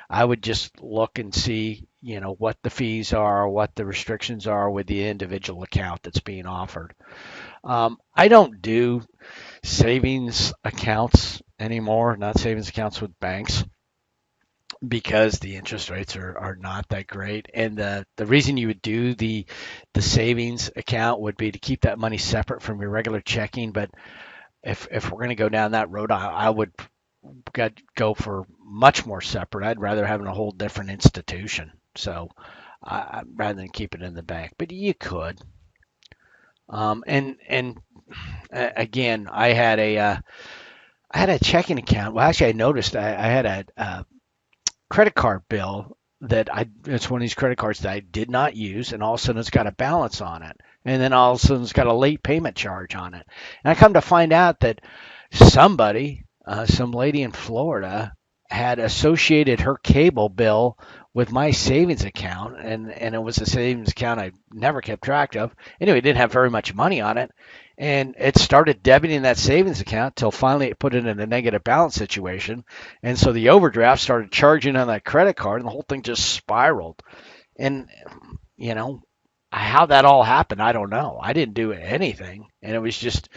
Speaker 1: I would just look and see, what the fees are, what the restrictions are with the individual account that's being offered. I don't do savings accounts anymore, not savings accounts with banks, because the interest rates are not that great. And the reason you would do the savings account would be to keep that money separate from your regular checking. But if we're going to go down that road, I would go for much more separate. I'd rather have a whole different institution. So rather than keep it in the bank, but you could. And again, I had a checking account. Well, actually, I noticed I had a credit card bill it's one of these credit cards that I did not use, and all of a sudden it's got a balance on it, and then all of a sudden it's got a late payment charge on it, and I come to find out that somebody, some lady in Florida, had associated her cable bill with my savings account, and it was a savings account I never kept track of. Anyway, it didn't have very much money on it, and it started debiting that savings account till finally it put it in a negative balance situation, and so the overdraft started charging on that credit card, and the whole thing just spiraled. And you know how that all happened, I don't know. I didn't do anything, and it was just,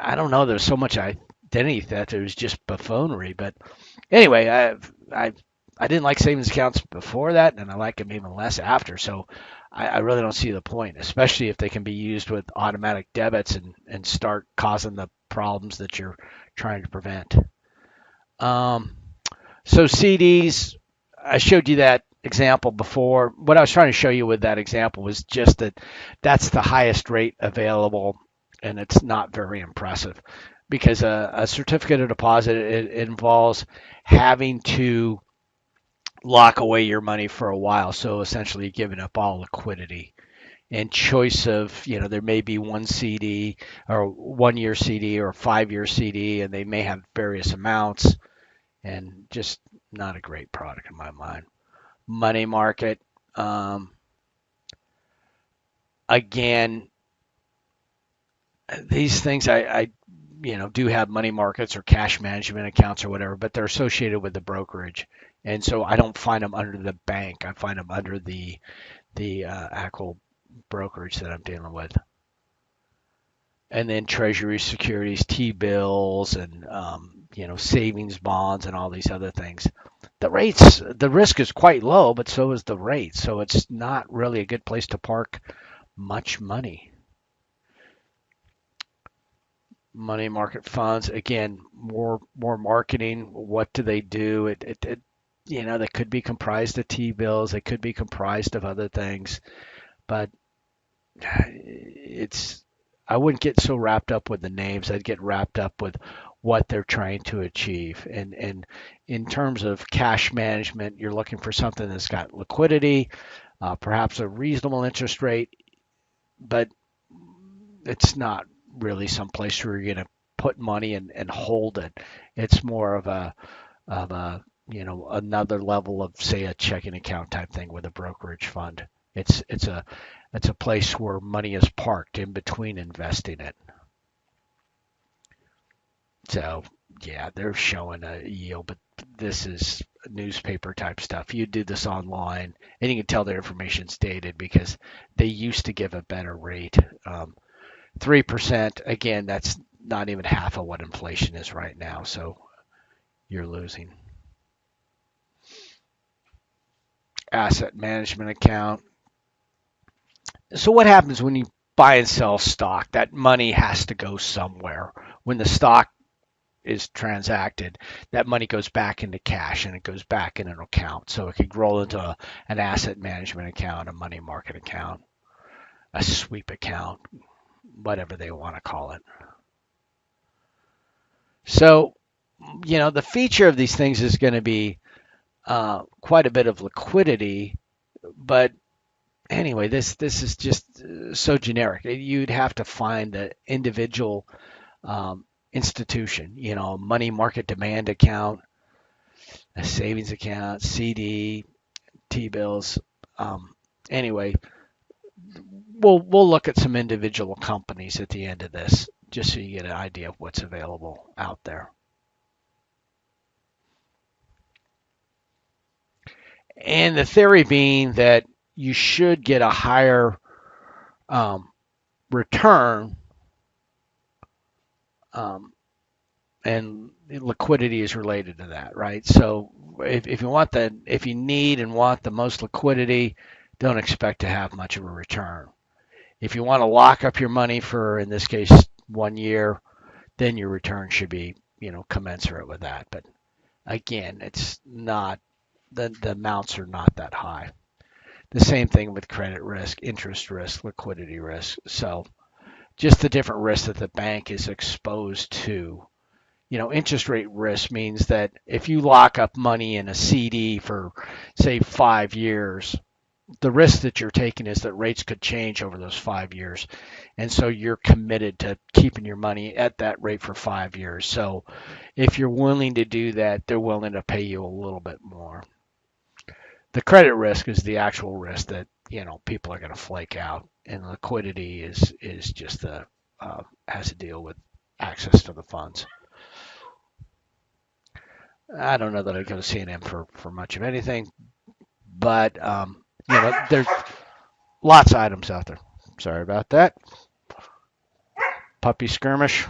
Speaker 1: I don't know. There's so much identity theft. It was just buffoonery. But anyway, I didn't like savings accounts before that, and I like them even less after. So I really don't see the point, especially if they can be used with automatic debits and start causing the problems that you're trying to prevent. Um, so CDs, I showed you that example before. What I was trying to show you with that example was just that that's the highest rate available, and it's not very impressive because a certificate of deposit, it involves having to lock away your money for a while. So essentially giving up all liquidity and choice of, there may be one CD or 1 year CD or a 5 year CD, and they may have various amounts, and just not a great product in my mind. Money market, again, these things I do have money markets or cash management accounts or whatever, but they're associated with the brokerage, and so I don't find them under the bank. I find them under the actual brokerage that I'm dealing with. And then Treasury securities, T-bills, and savings bonds, and all these other things. The risk is quite low, but so is the rate. So it's not really a good place to park much money. Money market funds, again, more marketing. What do they do? They could be comprised of T-bills. They could be comprised of other things, but I wouldn't get so wrapped up with the names. I'd get wrapped up with what they're trying to achieve. And in terms of cash management, you're looking for something that's got liquidity, perhaps a reasonable interest rate, but it's not really some place where you're going to put money and hold it. It's more of a another level of, say, a checking account type thing with a brokerage fund. It's a place where money is parked in between investing it. So yeah, they're showing a yield, but this is newspaper type stuff. You do this online, and you can tell their information's dated because they used to give a better rate. 3%, again, that's not even half of what inflation is right now, so you're losing. Asset management account. So what happens when you buy and sell stock? That money has to go somewhere. When the stock is transacted, that money goes back into cash, and it goes back in an account. So it could roll into an asset management account, a money market account, a sweep account, whatever they want to call it. So, the feature of these things is going to be quite a bit of liquidity, but anyway, this is just so generic. You'd have to find the individual institution, a money market demand account, a savings account, CD, T-bills. Anyway, we'll look at some individual companies at the end of this, just so you get an idea of what's available out there. And the theory being that you should get a higher return, and liquidity is related to that, right? So if you need and want the most liquidity, don't expect to have much of a return. If you want to lock up your money for, in this case, 1 year, then your return should be, commensurate with that. But again, it's not, the amounts are not that high. The same thing with credit risk, interest risk, liquidity risk. So just the different risks that the bank is exposed to interest rate risk means that if you lock up money in a CD for, say, 5 years, the risk that you're taking is that rates could change over those 5 years. And so you're committed to keeping your money at that rate for 5 years. So if you're willing to do that, they're willing to pay you a little bit more. The credit risk is the actual risk that, people are going to flake out. And liquidity is just has to deal with access to the funds. I don't know that I go to CNN for much of anything, but there's lots of items out there. Sorry about that. Puppy skirmish.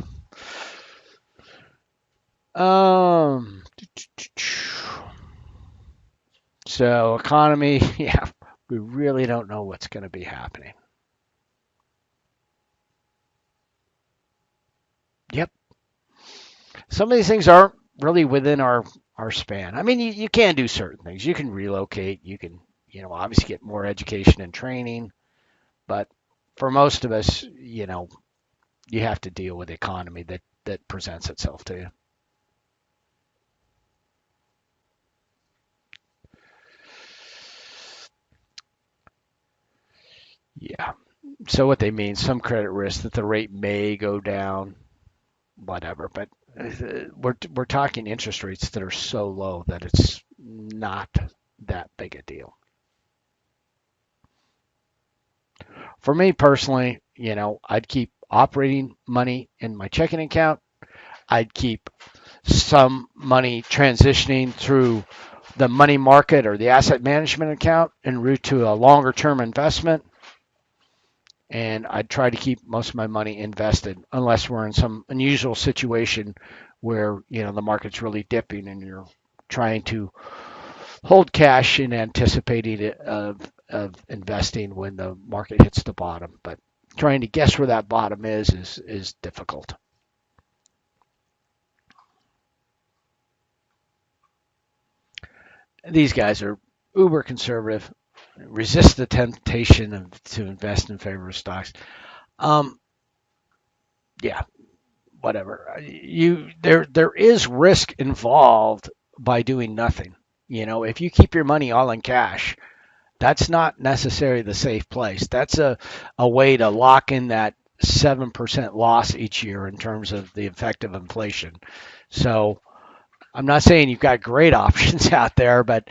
Speaker 1: So economy, yeah, we really don't know what's going to be happening. Yep. Some of these things aren't really within our span. I mean, you can do certain things. You can relocate. You can, obviously get more education and training. But for most of us, you have to deal with the economy that presents itself to you. Yeah. So what they mean, some credit risk that the rate may go down, whatever. But we're talking interest rates that are so low that it's not that big a deal. For me personally, I'd keep operating money in my checking account. I'd keep some money transitioning through the money market or the asset management account en route to a longer term investment. And I'd try to keep most of my money invested unless we're in some unusual situation where, the market's really dipping and you're trying to hold cash in anticipating of investing when the market hits the bottom. But trying to guess where that bottom is difficult. These guys are uber conservative, resist the temptation to invest in favor of stocks. Um, yeah, whatever. There is risk involved by doing nothing. If you keep your money all in cash, that's not necessarily the safe place. That's a way to lock in that 7% loss each year in terms of the effect of inflation. So I'm not saying you've got great options out there, but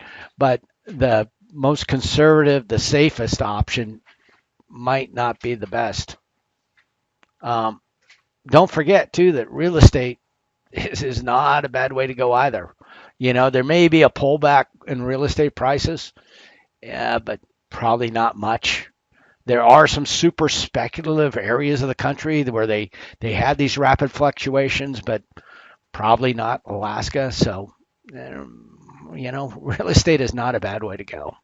Speaker 1: the most conservative, the safest option might not be the best. Um, don't forget too that real estate is not a bad way to go either. There may be a pullback in real estate prices, yeah, but probably not much. There are some super speculative areas of the country where they had these rapid fluctuations, but probably not Alaska. So, real estate is not a bad way to go.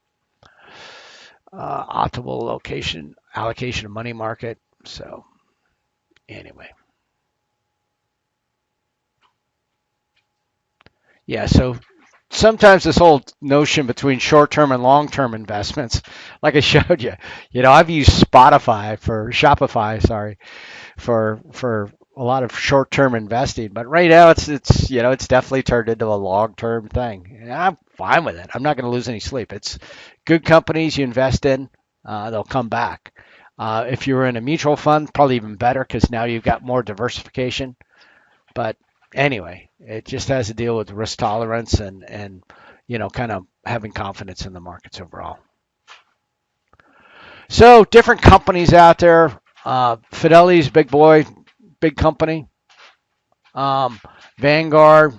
Speaker 1: Optimal location, allocation of money market. So, anyway, yeah. So sometimes this whole notion between short-term and long-term investments, like I showed you, I've used Shopify, sorry, for a lot of short-term investing, but right now it's definitely turned into a long-term thing. And I'm fine with it. I'm not going to lose any sleep. It's good companies you invest in, they'll come back. If you're in a mutual fund, probably even better because now you've got more diversification. But anyway, it just has to deal with risk tolerance and kind of having confidence in the markets overall. So different companies out there. Fidelity's big boy, big company. Vanguard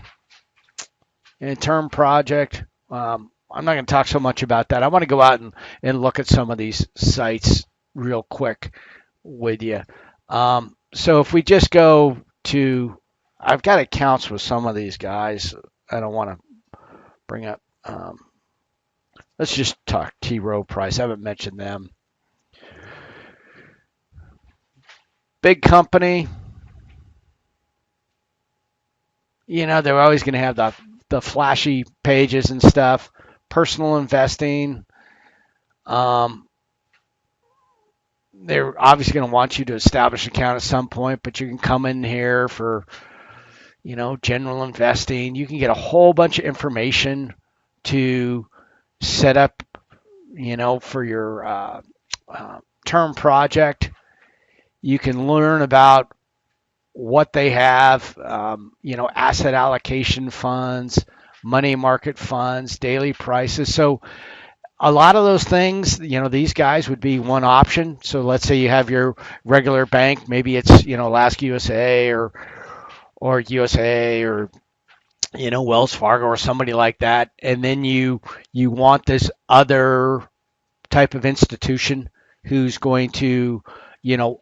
Speaker 1: and Term Project. I'm not going to talk so much about that. I want to go out and look at some of these sites real quick with you. So if we just go to, I've got accounts with some of these guys. I don't want to bring up. Let's just talk T. Rowe Price. I haven't mentioned them. Big company. They're always going to have the flashy pages and stuff. Personal investing. They're obviously going to want you to establish an account at some point, but you can come in here for general investing. You can get a whole bunch of information to set up, for your term project. You can learn about what they have, asset allocation funds, money market funds, daily prices. So a lot of those things, these guys would be one option. So let's say you have your regular bank, maybe it's, Alaska USA or USA or Wells Fargo or somebody like that, and then you want this other type of institution who's going to, you know,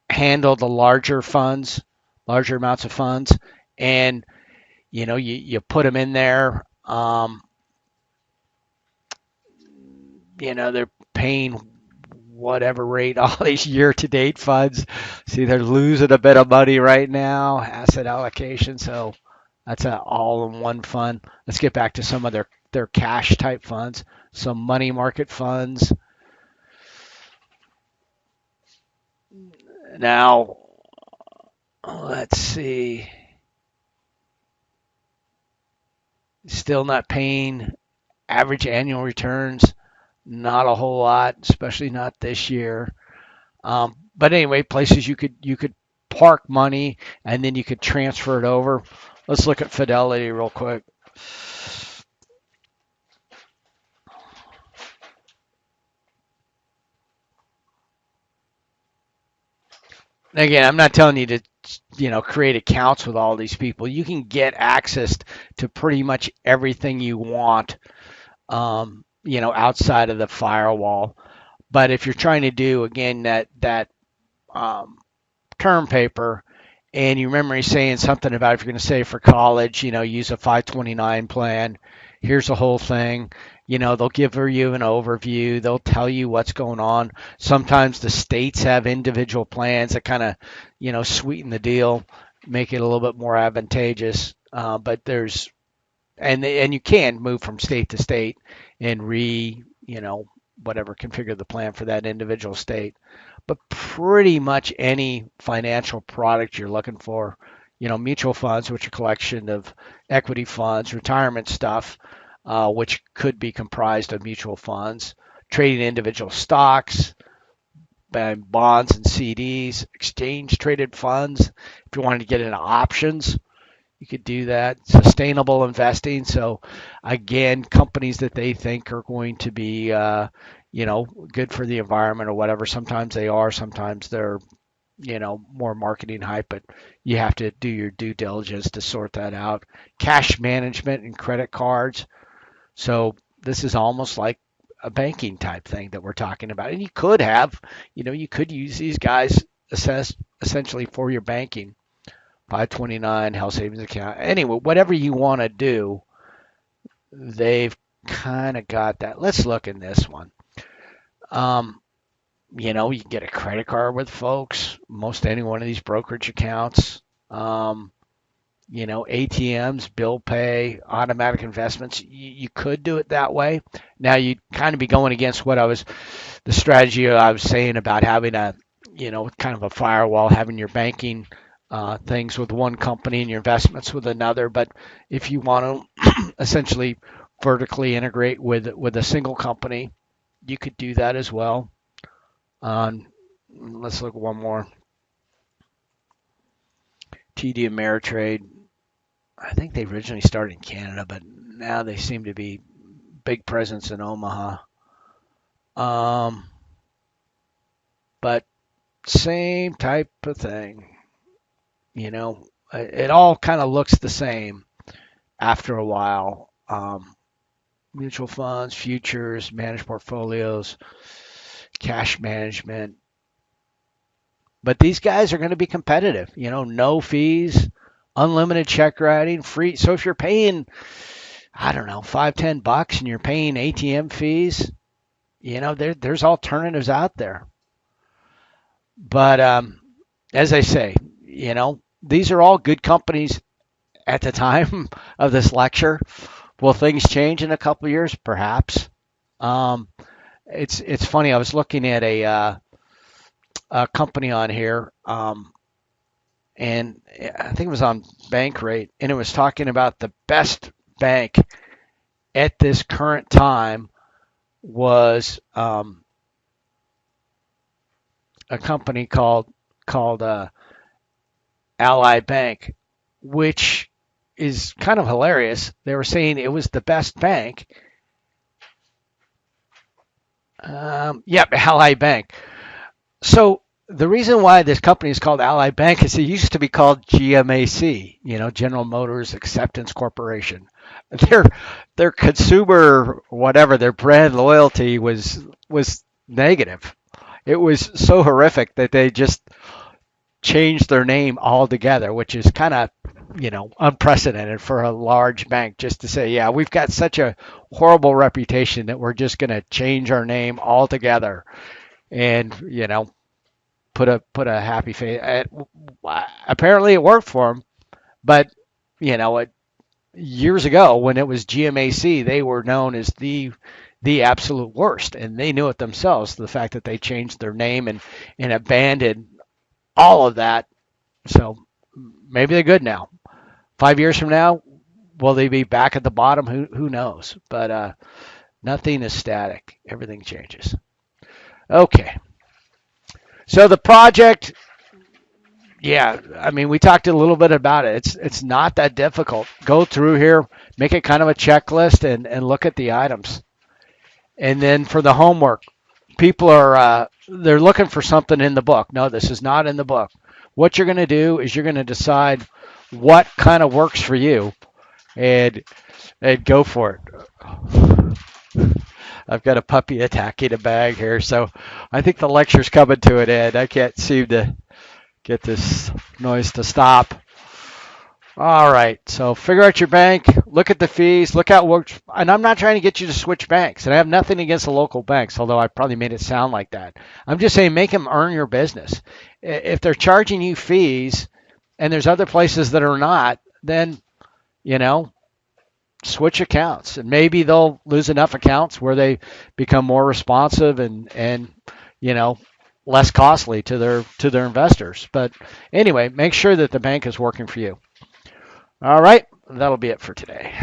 Speaker 1: handle the larger funds, larger amounts of funds, and you put them in there. They're paying whatever rate all these year-to-date funds. See, they're losing a bit of money right now, asset allocation. So that's an all-in-one fund. Let's get back to some of their cash type funds, some money market funds. Now, let's see. Still not paying average annual returns. Not a whole lot, especially not this year. But anyway, places you could park money and then you could transfer it over. Let's look at Fidelity real quick. Again, I'm not telling you to create accounts with all these people. You can get access to pretty much everything you want, outside of the firewall. But if you're trying to do again that um, term paper, and you remember me saying something about if you're going to save for college, use a 529 plan. Here's the whole thing. They'll give you an overview. They'll tell you what's going on. Sometimes the states have individual plans that kind of, sweeten the deal, make it a little bit more advantageous. But there's and you can move from state to state and whatever configure the plan for that individual state. But pretty much any financial product you're looking for, mutual funds, which are a collection of equity funds, retirement stuff, which could be comprised of mutual funds, trading individual stocks, bonds and CDs, exchange traded funds. If you wanted to get into options, you could do that. Sustainable investing. So again, companies that they think are going to be, good for the environment or whatever. Sometimes they are, sometimes they're, more marketing hype, but you have to do your due diligence to sort that out. Cash management and credit cards. So this is almost like a banking type thing that we're talking about. And you could have, you could use these guys essentially for your banking. 529 health savings account. Anyway, whatever you want to do, they've kind of got that. Let's look in this one. You can get a credit card with folks, most any one of these brokerage accounts. ATMs, bill pay, automatic investments. You could do it that way. Now you'd kind of be going against the strategy I was saying about having kind of a firewall, having your banking things with one company and your investments with another. But if you want to essentially vertically integrate with a single company, you could do that as well. Let's look at one more. TD Ameritrade. I think they originally started in Canada, but now they seem to be big presence in Omaha. But same type of thing. It all kind of looks the same after a while. Mutual funds, futures, managed portfolios, cash management. But these guys are going to be competitive. No fees, unlimited check writing, free. So if you're paying, I don't know, $5-10 and you're paying ATM fees, there's alternatives out there. But as I say, these are all good companies at the time of this lecture. Will things change in a couple of years? Perhaps. It's funny. I was looking at a company on here, and I think it was on Bankrate, and it was talking about the best bank at this current time was a company called Ally Bank, which is kind of hilarious. They were saying it was the best bank. Yep, Ally Bank. So the reason why this company is called Ally Bank is it used to be called GMAC, General Motors Acceptance Corporation. Their their consumer whatever their brand loyalty was negative. It was so horrific that they just changed their name altogether, which is kind of unprecedented for a large bank just to say, yeah, we've got such a horrible reputation that we're just going to change our name altogether and put a happy face. Apparently, it worked for them, but years ago when it was GMAC, they were known as the absolute worst, and they knew it themselves. The fact that they changed their name and abandoned all of that. So maybe they're good now. 5 years from now, will they be back at the bottom? Who knows? But nothing is static. Everything changes. Okay. So the project, yeah, I mean, we talked a little bit about it. It's not that difficult. Go through here, make it kind of a checklist, and look at the items. And then for the homework, people are they're looking for something in the book. No, this is not in the book. What you're going to do is you're going to decide what kind of works for you, and go for it. I've got a puppy attacking a bag here, so I think the lecture's coming to an end. I can't seem to get this noise to stop. All right, so figure out your bank, look at the fees, look at what, and I'm not trying to get you to switch banks, and I have nothing against the local banks, although I probably made it sound like that. I'm just saying make them earn your business. If they're charging you fees and there's other places that are not, then, switch accounts, and maybe they'll lose enough accounts where they become more responsive and less costly to their investors. But anyway, make sure that the bank is working for you. All right, that'll be it for today.